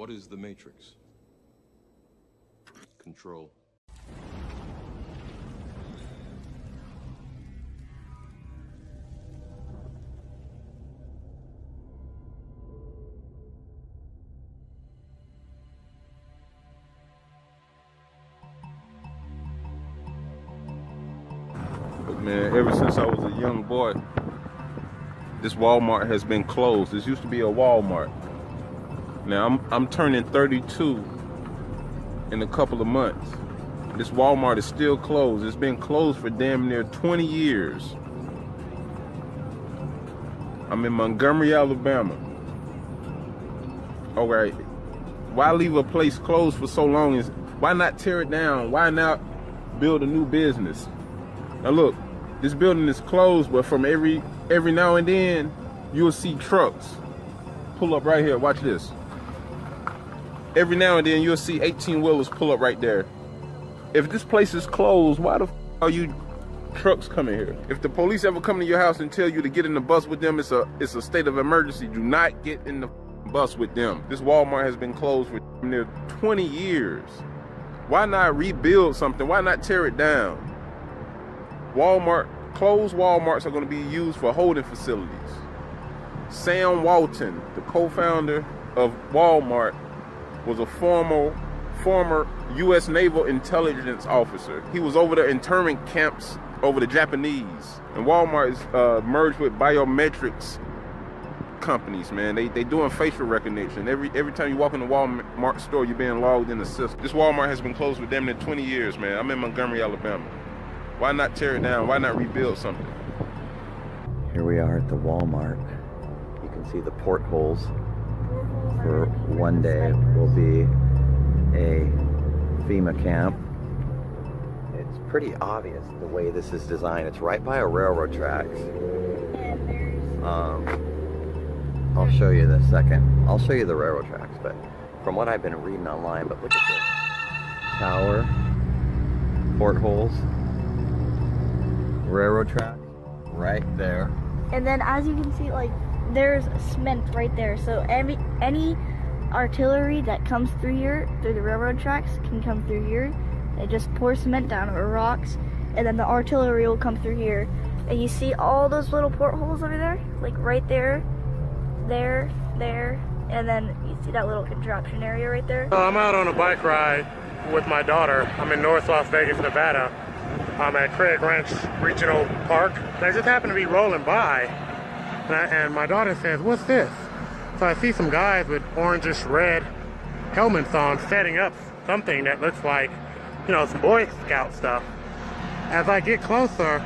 What is the Matrix? Control. But man, ever since I was a young boy, this Walmart has been closed. This used to be a Walmart. Now I'm turning 32 in a couple of months. This Walmart is still closed. It's been closed for damn near 20 years. I'm in Montgomery, Alabama. All right. Why leave a place closed for so long? Why not tear it down? Why not build a new business? Now look, this building is closed, but from every now and then, you'll see trucks pull up right here. Watch this. Every now and then, you'll see 18-wheelers pull up right there. If this place is closed, why the f are you trucks coming here? If the police ever come to your house and tell you to get in the bus with them, it's a state of emergency. Do not get in the bus with them. This Walmart has been closed for near 20 years. Why not rebuild something? Why not tear it down? Closed Walmarts are going to be used for holding facilities. Sam Walton, the co-founder of Walmart, was a former U.S. Naval Intelligence officer. He was over the internment camps over the Japanese. And Walmart is merged with biometrics companies, man. They doing facial recognition. Every time you walk in the Walmart store, you're being logged in the system. This Walmart has been closed for damn near 20 years, man. I'm in Montgomery, Alabama. Why not tear it down? Why not rebuild something? Here we are at the Walmart. You can see the portholes. For one day will be a FEMA camp. It's pretty obvious the way this is designed. It's right by a railroad tracks. I'll show you in a second. I'll show you the railroad tracks, but from what I've been reading online, but look at this. Tower, portholes, railroad tracks, right there. And then as you can see, like, there's cement right there. So any artillery that comes through here, through the railroad tracks, can come through here. They just pour cement down or rocks, and then the artillery will come through here. And you see all those little portholes over there? Like right there, there, and then you see that little contraption area right there? I'm out on a bike ride with my daughter. I'm in North Las Vegas, Nevada. I'm at Craig Ranch Regional Park. And I just happened to be rolling by, and my daughter says, "What's this?" So I see some guys with orangish red helmets on setting up something that looks like, you know, some Boy Scout stuff. As I get closer,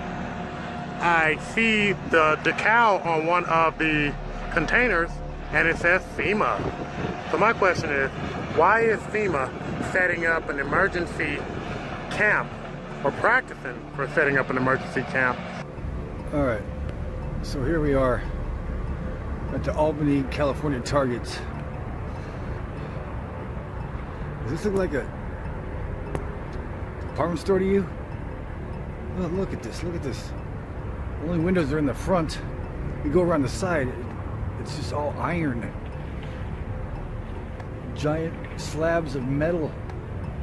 I see the decal on one of the containers, and it says FEMA. So my question is, why is FEMA setting up an emergency camp, or practicing for setting up an emergency camp? All right, so here we are at the Albany, California Target. Does this look like a department store to you? Oh, look at this, look at this. The only windows are in the front. You go around the side, it's just all iron. Giant slabs of metal.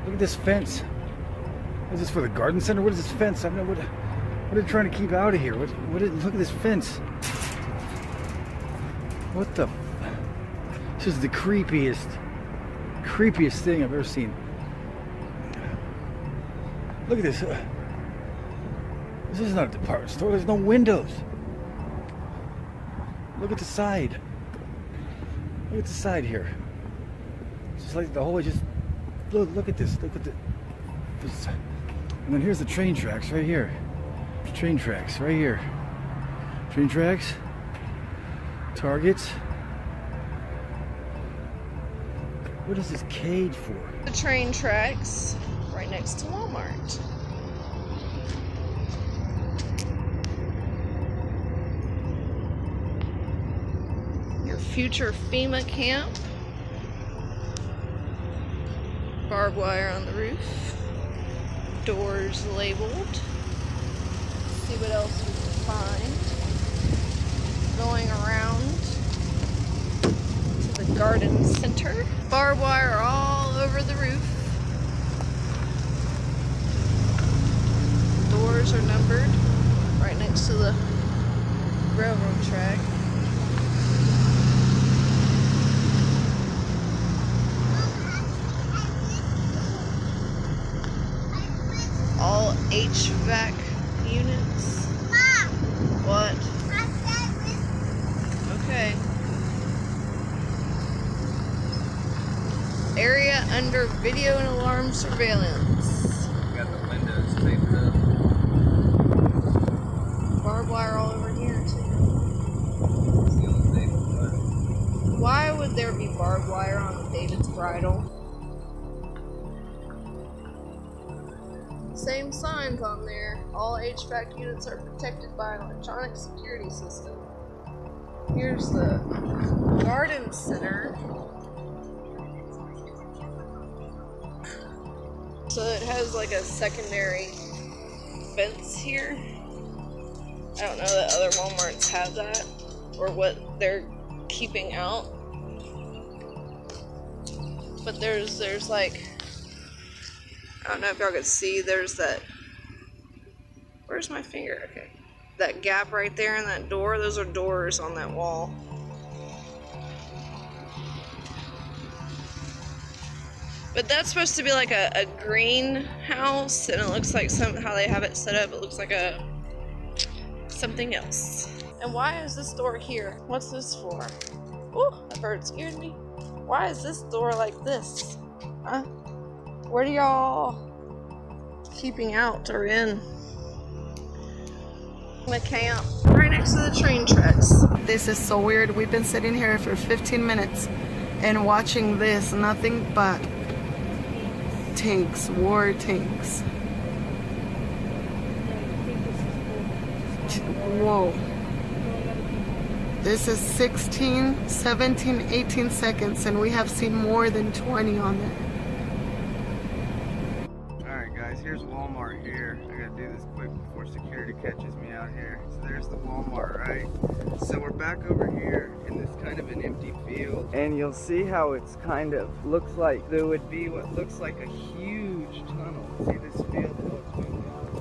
Look at this fence. Is this for the garden center? What is this fence? I don't know what are they trying to keep out of here? Look at this fence. What the? This is the creepiest thing I've ever seen. Look at this. This is not a department store. There's no windows. Look at the side. Look at the side here. It's just like the whole. Just look at this. Look at this. And then here's the train tracks right here. Train tracks right here. Train tracks. Targets. What is this cage for? The train tracks right next to Walmart. Your future FEMA camp. Barbed wire on the roof. Doors labeled. See what else we can find. Going around to the garden center. Barbed wire all over the roof. Doors are numbered right next to the railroad track. All HVAC units. Mom! What? Okay. Area under video and alarm surveillance. Got the windows taped up. Barbed wire all over here too. Why would there be barbed wire on David's bridle? Same signs on there. All HVAC units are protected by an electronic security system. Here's the garden center. So it has like a secondary fence here. I don't know that other Walmarts have that or what they're keeping out. But there's like, I don't know if y'all could see, there's that, where's my finger? Okay. That gap right there in that door, those are doors on that wall. But that's supposed to be like a greenhouse, and it looks like how they have it set up, it looks like something else. And why is this door here? What's this for? Ooh, that bird scared me. Why is this door like this? Huh? What are y'all keeping out or in? The camp right next to the train tracks. This is so weird. We've been sitting here for 15 minutes and watching this, nothing but tanks, war tanks. Whoa. This is 16, 17, 18 seconds, and we have seen more than 20 on there. Alright guys, here's Walmart here. I gotta do this quick before security catches me out here. So there's the Walmart, right? So we're back over here in this kind of an empty field. And you'll see how it's kind of looks like there would be what looks like a huge tunnel. See this field?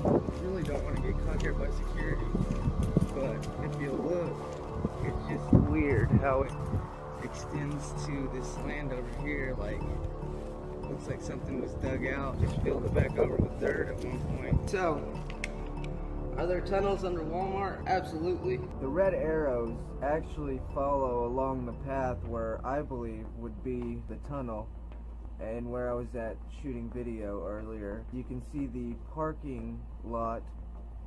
I really don't want to get caught here by security. But if you look, it's just weird how it extends to this land over here. Like, looks like something was dug out, just filled it back over with dirt at one point. So, are there tunnels under Walmart? Absolutely. The red arrows actually follow along the path where I believe would be the tunnel, and where I was at shooting video earlier. You can see the parking lot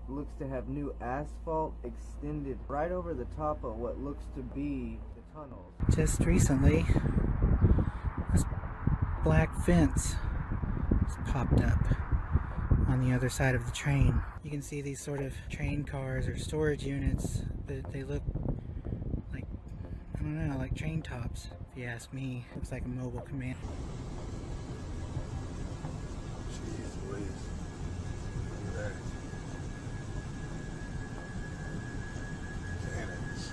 looks to have new asphalt extended right over the top of what looks to be the tunnels. Just recently, this black fence has popped up on the other side of the train. You can see these sort of train cars or storage units, but they look like, I don't know, like train tops, if you ask me. Looks like a mobile command. Jeez Louise. Look at that. Cannons.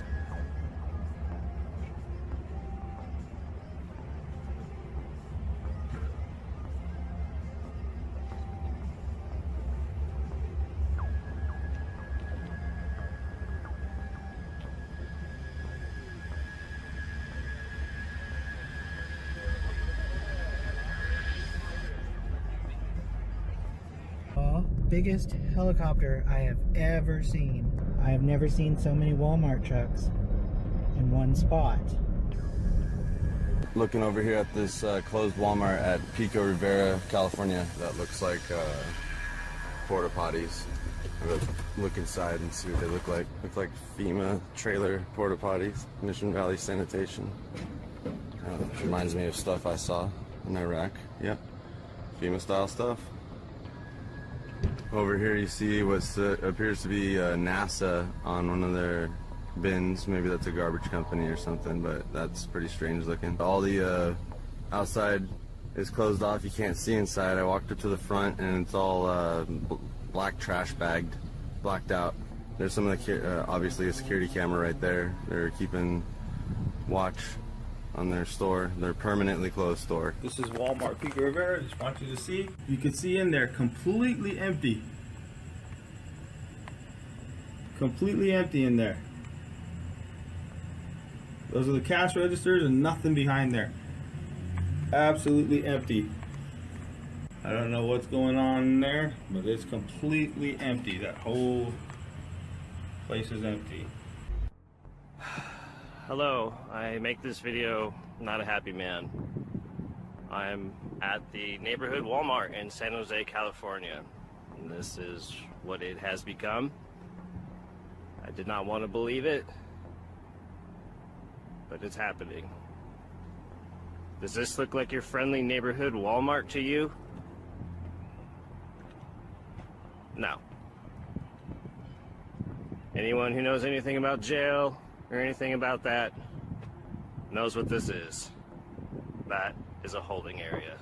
Biggest helicopter I have ever seen. I have never seen so many Walmart trucks in one spot. Looking over here at this closed Walmart at Pico Rivera, California. That looks like porta potties. I'm gonna look inside and see what they look like. Look like FEMA trailer porta potties. Mission Valley Sanitation. Reminds me of stuff I saw in Iraq. Yep, FEMA style stuff. Over here you see what appears to be NASA on one of their bins. Maybe that's a garbage company or something, but that's pretty strange looking. All the outside is closed off. You can't see inside. I walked up to the front and it's all black trash bagged, blacked out. There's some of the, obviously a security camera right there. They're keeping watch on their store, their permanently closed store. This is Walmart Pico Rivera. Just want you to see. You can see in there completely empty. Completely empty in there. Those are the cash registers and nothing behind there. Absolutely empty. I don't know what's going on in there, but it's completely empty. That whole place is empty. Hello, I make this video not a happy man. I'm at the neighborhood Walmart in San Jose, California. And this is what it has become. I did not want to believe it, but it's happening. Does this look like your friendly neighborhood Walmart to you? No. Anyone who knows anything about jail or anything about that knows what this is. That is a holding area.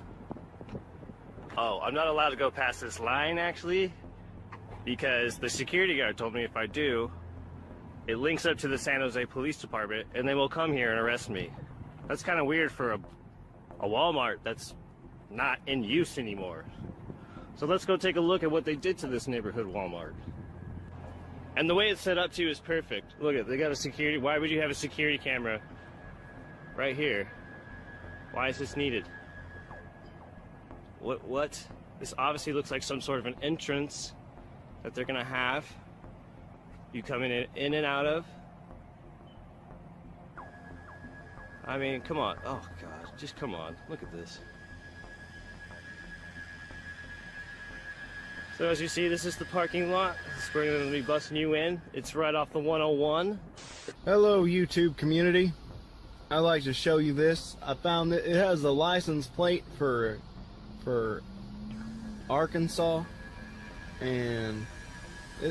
Oh, I'm not allowed to go past this line actually, because the security guard told me if I do, it links up to the San Jose Police Department and they will come here and arrest me. That's kind of weird for a Walmart that's not in use anymore. So let's go take a look at what they did to this neighborhood Walmart. And the way it's set up too is perfect. Look at, they got a security. Why would you have a security camera right here? Why is this needed? What? This obviously looks like some sort of an entrance that they're gonna have you coming in and out of. I mean, come on. Oh God, just come on. Look at this. So as you see, this is the parking lot. This is where we're going to be busting you in. It's right off the 101. Hello YouTube community. I'd like to show you this. I found that it has the license plate for Arkansas, and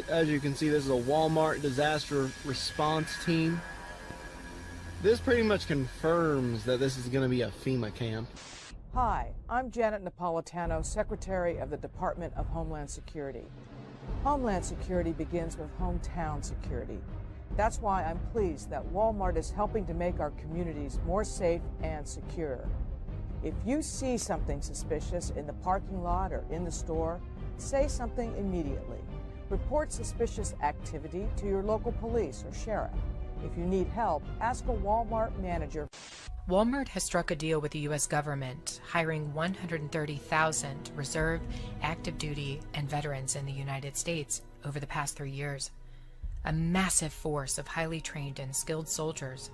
as you can see, this is a Walmart disaster response team. This pretty much confirms that this is going to be a FEMA camp. Hi, I'm Janet Napolitano, Secretary of the Department of Homeland Security. Homeland Security begins with hometown security. That's why I'm pleased that Walmart is helping to make our communities more safe and secure. If you see something suspicious in the parking lot or in the store, say something immediately. Report suspicious activity to your local police or sheriff. If you need help, ask a Walmart manager. Walmart has struck a deal with the U.S. government, hiring 130,000 reserve, active duty, and veterans in the United States over the past 3 years. A massive force of highly trained and skilled soldiers.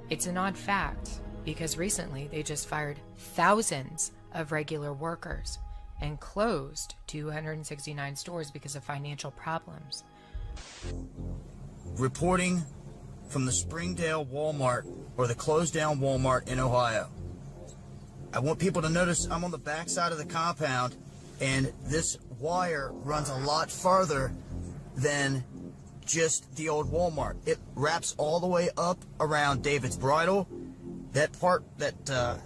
It's an odd fact, because recently they just fired thousands of regular workers and closed 269 stores because of financial problems. Reporting from the Springdale Walmart, or the closed down Walmart in Ohio. I want people to notice I'm on the back side of the compound, and this wire runs a lot farther than just the old Walmart. It wraps all the way up around David's Bridal. That part, that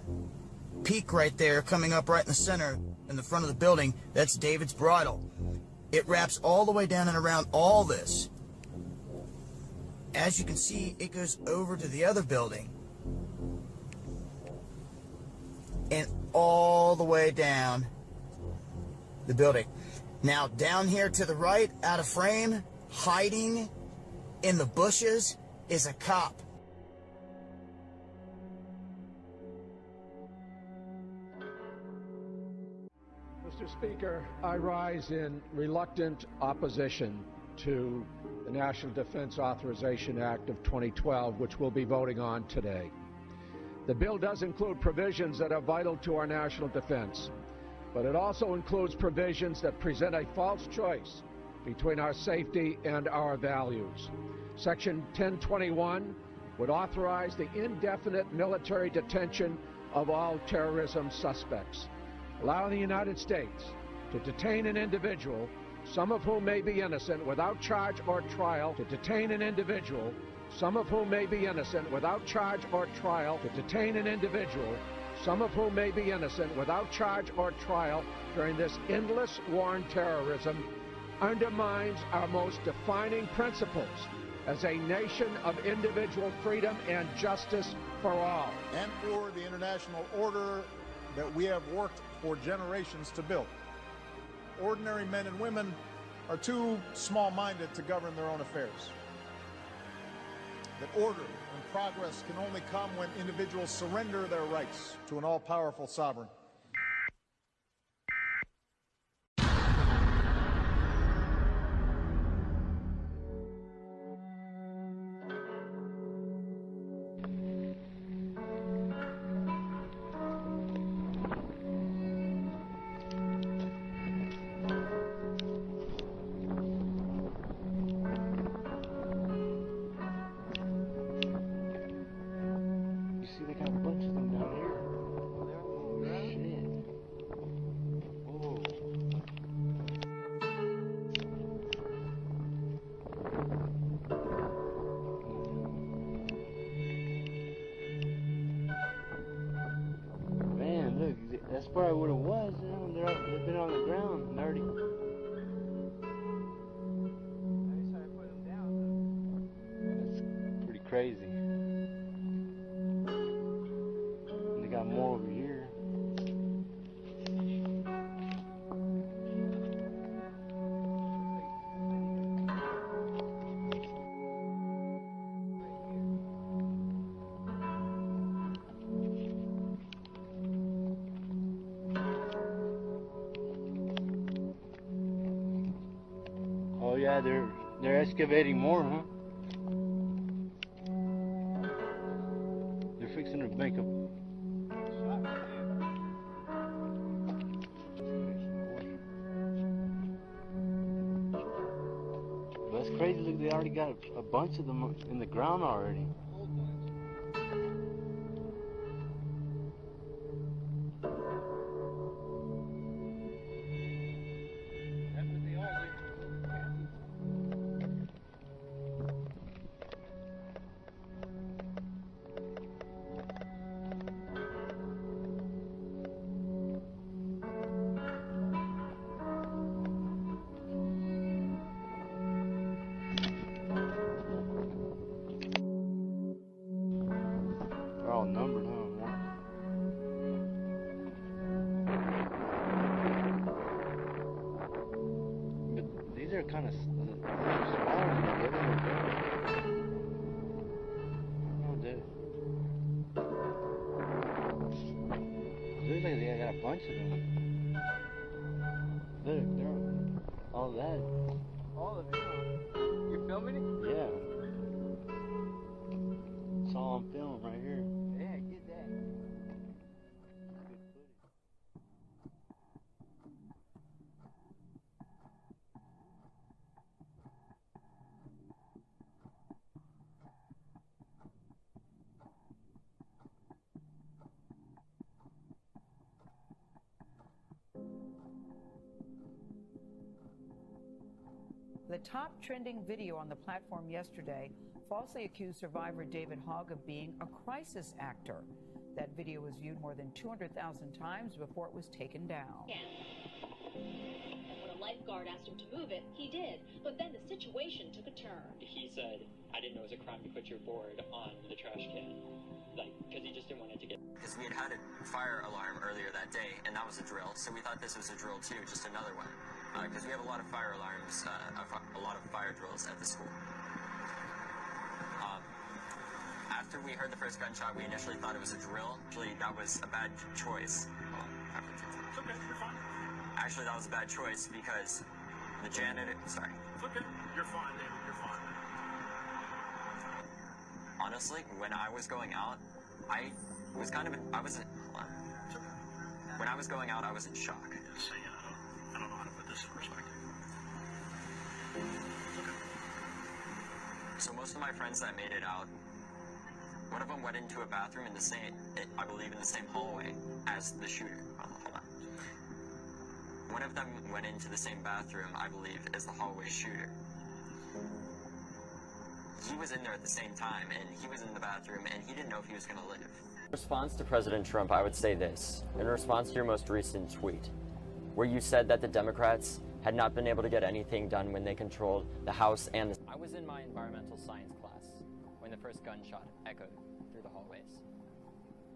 peak right there coming up right in the center in the front of the building, that's David's Bridal. It wraps all the way down and around all this. As you can see, it goes over to the other building and all the way down the building. Now, down here to the right, out of frame, hiding in the bushes, is a cop. Mr. Speaker, I rise in reluctant opposition to the National Defense Authorization Act of 2012, which we'll be voting on today. The bill does include provisions that are vital to our national defense, but it also includes provisions that present a false choice between our safety and our values. Section 1021 would authorize the indefinite military detention of all terrorism suspects, allowing the United States to detain an individual, some of whom may be innocent, without charge or trial, to detain an individual, some of whom may be innocent, without charge or trial, to detain an individual, some of whom may be innocent, without charge or trial, during this endless war on terrorism, undermines our most defining principles as a nation of individual freedom and justice for all. And for the international order that we have worked for generations to build. Ordinary men and women are too small-minded to govern their own affairs. That order and progress can only come when individuals surrender their rights to an all-powerful sovereign. That's probably what it was. You know, they've been on the ground and already. That's pretty crazy. And they got more over here. Oh yeah, they're excavating more, huh? They're fixing to make a. That's crazy. Look, they already got a bunch of them in the ground already. They're all numbered, huh? But these are kind of smaller. Looks like they got a bunch of them. Look, they're all that. All of it. You're filming it? Yeah. It's all on film right here. Yeah, get that. The top trending video on the platform yesterday falsely accused survivor David Hogg of being a crisis actor. That video was viewed more than 200,000 times before it was taken down. When a lifeguard asked him to move it, he did. But then the situation took a turn. He said, I didn't know it was a crime to put your board on the trash can. Like, because he just didn't want it to get... Because we had a fire alarm earlier that day, and that was a drill, so we thought this was a drill too, just another one. Because we have a lot of fire alarms, a lot of fire drills at the school. After we heard the first gunshot, we initially thought it was a drill. Actually, that was a bad choice. Well, it's okay, you're fine. Actually, that was a bad choice because the janitor... Sorry. It's okay. You're fine, David. You're fine. Honestly, when I was going out, I was kind of... Hold on. When I was going out, I was in shock. I don't know how to put this in perspective. So most of my friends that made it out, one of them went into a bathroom in the same, I believe in the same hallway as the shooter. Hold on. One of them went into the same bathroom, I believe, as the hallway shooter. He was in there at the same time, and he was in the bathroom, and he didn't know if he was going to live. In response to President Trump, I would say this. In response to your most recent tweet, where you said that the Democrats had not been able to get anything done when they controlled the House and the... was in my environmental science class when the first gunshot echoed through the hallways.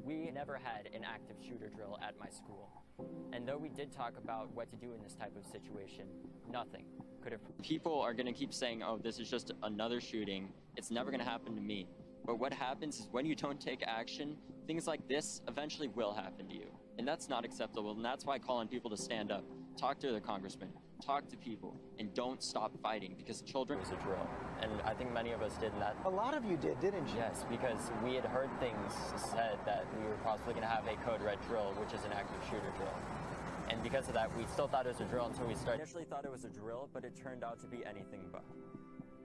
We never had an active shooter drill at my school. And though we did talk about what to do in this type of situation, nothing could have... People are going to keep saying, oh, this is just another shooting. It's never going to happen to me. But what happens is when you don't take action, things like this eventually will happen to you. And that's not acceptable. And that's why I call on people to stand up, talk to their congressman, talk to people, and don't stop fighting, because children... It was a drill. And I think many of us did that. A lot of you did, didn't you? Yes, because we had heard things said that we were possibly going to have a code red drill, which is an active shooter drill. And because of that, we still thought it was a drill until we started. Initially thought it was a drill, but it turned out to be anything but.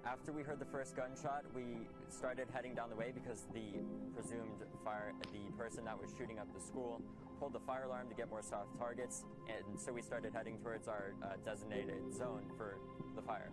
After we heard the first gunshot, we started heading down the way because the presumed the person that was shooting up the school pulled the fire alarm to get more soft targets, and so we started heading towards our designated zone for the fire.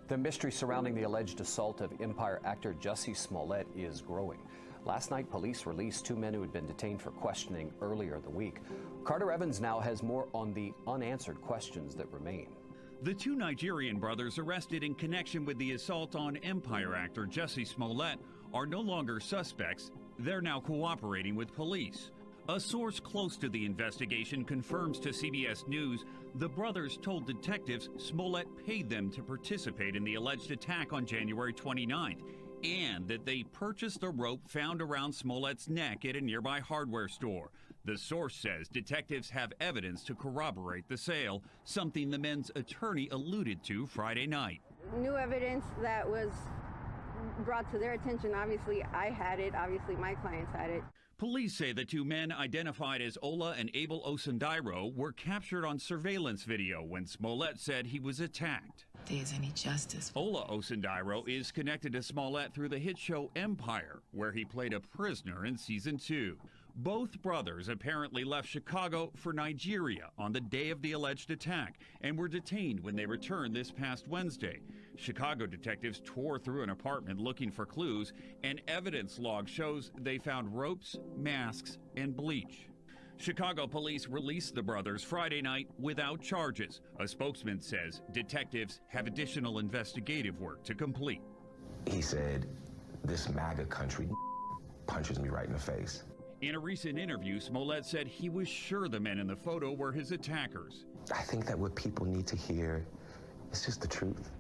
The mystery surrounding the alleged assault of Empire actor Jussie Smollett is growing. Last night, police released 2 men who had been detained for questioning earlier in the week. Carter Evans now has more on the unanswered questions that remain. The 2 Nigerian brothers arrested in connection with the assault on Empire actor Jussie Smollett are no longer suspects. They're now cooperating with police. A source close to the investigation confirms to CBS News the brothers told detectives Smollett paid them to participate in the alleged attack on January 29th, and that they purchased a rope found around Smollett's neck at a nearby hardware store. The source says detectives have evidence to corroborate the sale, something the men's attorney alluded to Friday night. New evidence that was brought to their attention. Obviously, I had it. Obviously, my clients had it. Police say the 2 men identified as Ola and Abel Osundairo were captured on surveillance video when Smollett said he was attacked. There's any justice. Ola Osundairo is connected to Smollett through the hit show Empire, where he played a prisoner in season 2. Both brothers apparently left Chicago for Nigeria on the day of the alleged attack and were detained when they returned this past Wednesday. Chicago detectives tore through an apartment looking for clues, and evidence log shows they found ropes, masks, and bleach. Chicago police released the brothers Friday night without charges. A spokesman says detectives have additional investigative work to complete. He said, "This MAGA country punches me right in the face." In a recent interview, Smollett said he was sure the men in the photo were his attackers. I think that what people need to hear is just the truth.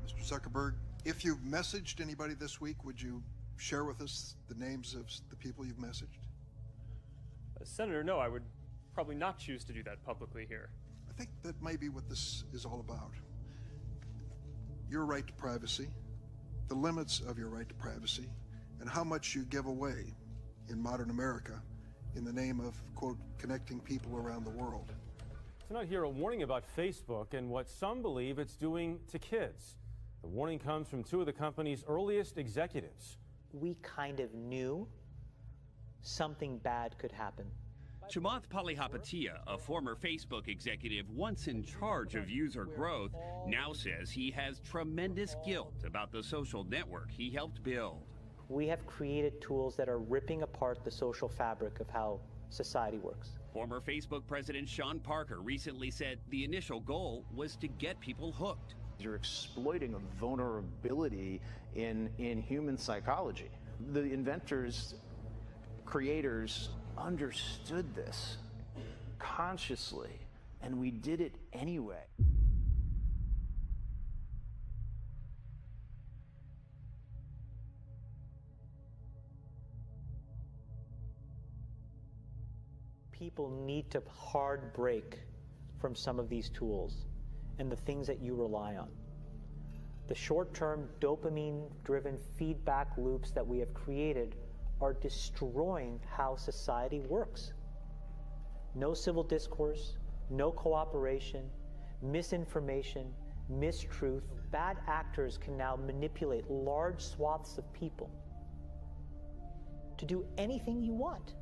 Mr. Zuckerberg, if you've messaged anybody this week, would you share with us the names of the people you've messaged? Senator, no, I would probably not choose to do that publicly here. I think that may be what this is all about. Your right to privacy, the limits of your right to privacy, and how much you give away in modern America in the name of, quote, connecting people around the world. Tonight here, a warning about Facebook and what some believe it's doing to kids. The warning comes from 2 of the company's earliest executives. We kind of knew something bad could happen. Chamath Palihapitiya, a former Facebook executive once in charge of user growth, now says he has tremendous guilt about the social network he helped build. We have created tools that are ripping apart the social fabric of how society works. Former Facebook president Sean Parker recently said the initial goal was to get people hooked. You're exploiting a vulnerability in human psychology. The inventors, creators understood this consciously, and we did it anyway. People need to hard break from some of these tools and the things that you rely on. The short-term dopamine-driven feedback loops that we have created are destroying how society works. No civil discourse, no cooperation, misinformation, mistruth. Bad actors can now manipulate large swaths of people to do anything you want.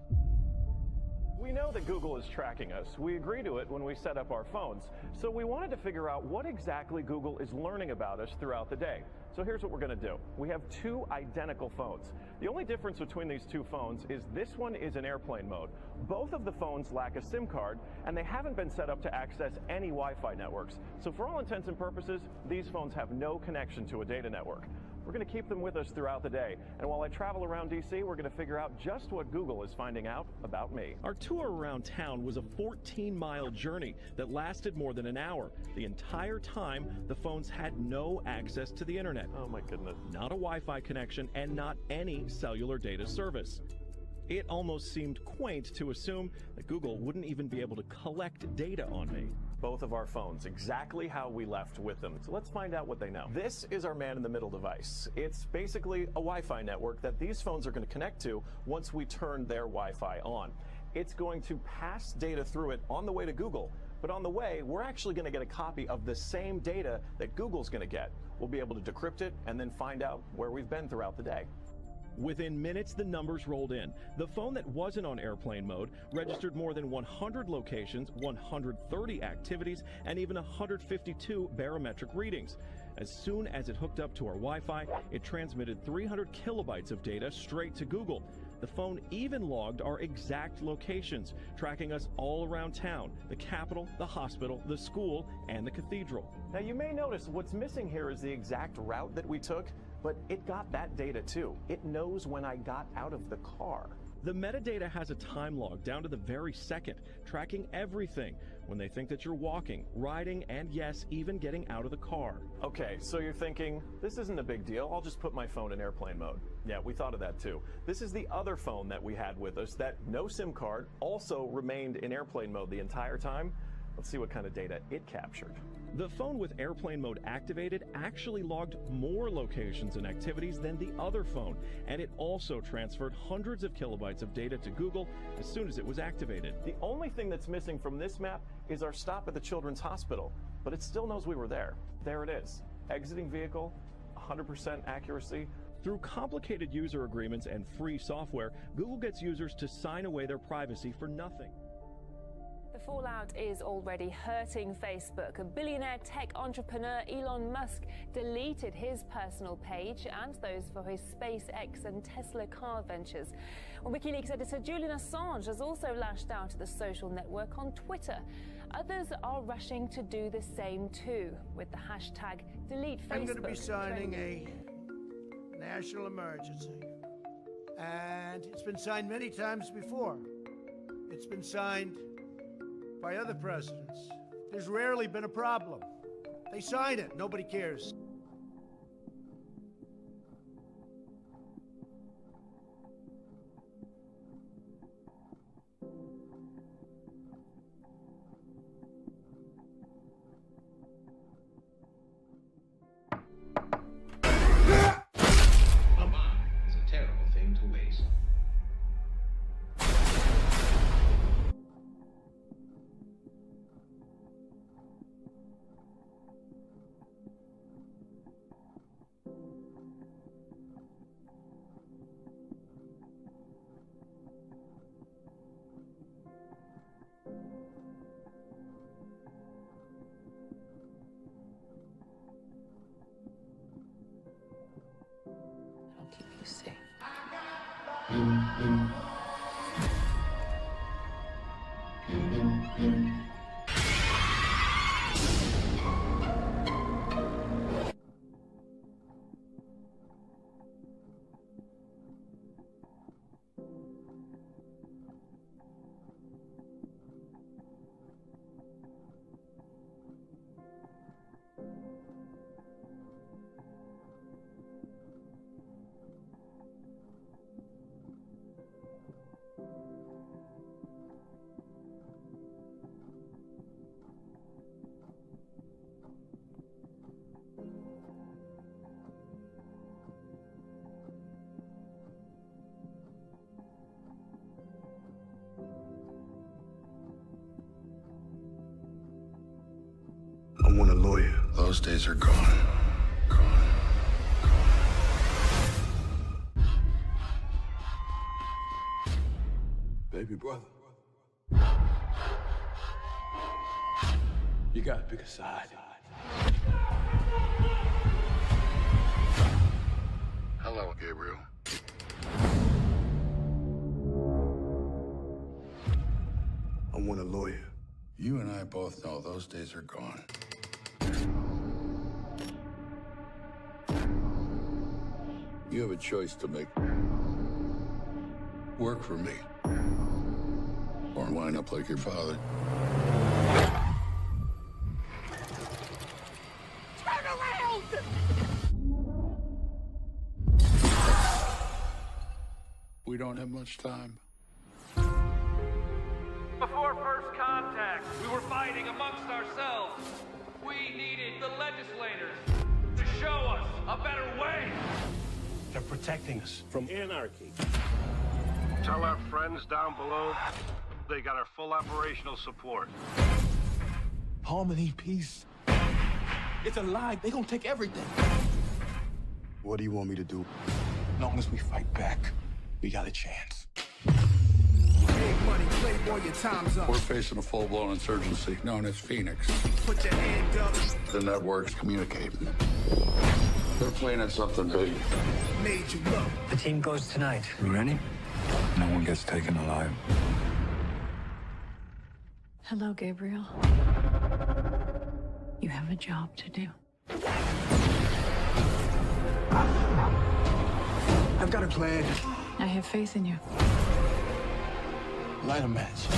We know that Google is tracking us. We agree to it when we set up our phones. So we wanted to figure out what exactly Google is learning about us throughout the day. So here's what we're going to do. We have two identical phones. The only difference between these two phones is this one is in airplane mode. Both of the phones lack a SIM card, and they haven't been set up to access any Wi-Fi networks. So for all intents and purposes, these phones have no connection to a data network. We're going to keep them with us throughout the day. And while I travel around DC, we're going to figure out just what Google is finding out about me. Our tour around town was a 14-mile journey that lasted more than an hour. The entire time, the phones had no access to the internet. Oh my goodness. Not a Wi-Fi connection and not any cellular data service. It almost seemed quaint to assume that Google wouldn't even be able to collect data on me. Both of our phones, exactly how we left with them. So let's find out what they know. This is our man-in-the-middle device. It's basically a Wi-Fi network that these phones are going to connect to once we turn their Wi-Fi on. It's going to pass data through it on the way to Google, but on the way, we're actually going to get a copy of the same data that Google's going to get. We'll be able to decrypt it and then find out where we've been throughout the day. Within minutes, the numbers rolled in. The phone that wasn't on airplane mode registered more than 100 locations, 130 activities, and even 152 barometric readings. As soon as it hooked up to our Wi-Fi, it transmitted 300 kilobytes of data straight to Google. The phone even logged our exact locations, tracking us all around town, the Capitol, the hospital, the school, and the cathedral. Now you may notice what's missing here is the exact route that we took, but it got that data too. It knows when I got out of the car. The metadata has a time log down to the very second, tracking everything when they think that you're walking, riding, and yes, even getting out of the car. Okay, so you're thinking, this isn't a big deal. I'll just put my phone in airplane mode. Yeah, we thought of that too. This is the other phone that we had with us that no SIM card, also remained in airplane mode the entire time. Let's see what kind of data it captured. The phone with airplane mode activated actually logged more locations and activities than the other phone, and it also transferred hundreds of kilobytes of data to Google as soon as it was activated. The only thing that's missing from this map is our stop at the Children's Hospital, but it still knows we were there. There it is. Exiting vehicle, 100% accuracy. Through complicated user agreements and free software, Google gets users to sign away their privacy for nothing. The fallout is already hurting Facebook. A billionaire tech entrepreneur Elon Musk deleted his personal page and those for his SpaceX and Tesla car ventures. Well, WikiLeaks editor Julian Assange has also lashed out at the social network on Twitter. Others are rushing to do the same too, with the hashtag #DeleteFacebook. I'm going to be signing a national emergency. And it's been signed many times before. It's been signed by other presidents. There's rarely been a problem. They sign it, nobody cares. A bomb is a terrible thing to waste. I'll keep you safe. I want a lawyer. Those days are gone. Baby brother. You gotta pick a side. Hello, Gabriel. I want a lawyer. You and I both know those days are gone. You have a choice to make. Work for me. Or line up like your father. Turn around! We don't have much time. Before first contact, we were fighting amongst ourselves. We needed the legislators to show us a better way. They're protecting us from anarchy. Tell our friends down below they got our full operational support. Harmony, peace. It's a lie. They gonna take everything. What do you want me to do? As long as we fight back, we got a chance. Big money, playboy, your time's up. We're facing a full-blown insurgency known as Phoenix. Put your hand up. The networks communicate. They're planning something big. Made you look. The team goes tonight. You ready? No one gets taken alive. Hello, Gabriel. You have a job to do. I've got a plan. I have faith in you. Light a match.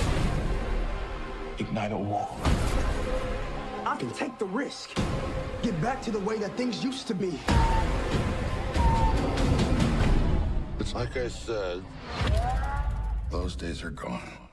Ignite a war. I can take the risk. Get back to the way that things used to be. It's like I said, those days are gone.